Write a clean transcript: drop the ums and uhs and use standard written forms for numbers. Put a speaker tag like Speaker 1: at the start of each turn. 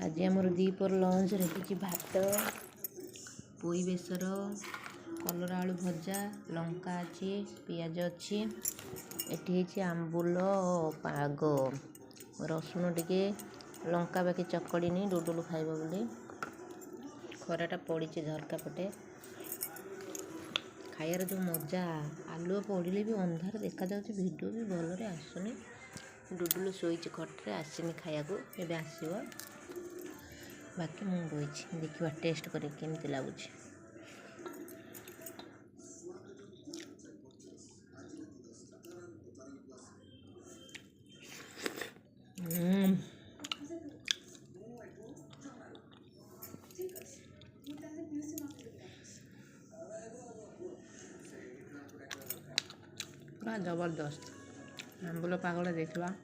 Speaker 1: आज आमर दीपर लंच रखी भात पोई बेसर कलरा आलू भजा लंका अच्छी पियाज अच्छी एटी आंबुल पाग रसुण टिके लंका बाकी चकड़ीनी डुडुलु खाइब बोली खराटा पड़ी झरका पटे खाइबार जो मजा आलुआ पड़े भी अंधार देखा जाऊँ वीडियो भी भलरे आसुनी डुडुलु शोची खटे आसनी खाया एवं आसो बाकी मुझे बही देखा टेस्ट कर केमती लगुच पूरा जबरदस्त आंबुल पागड़ा देखा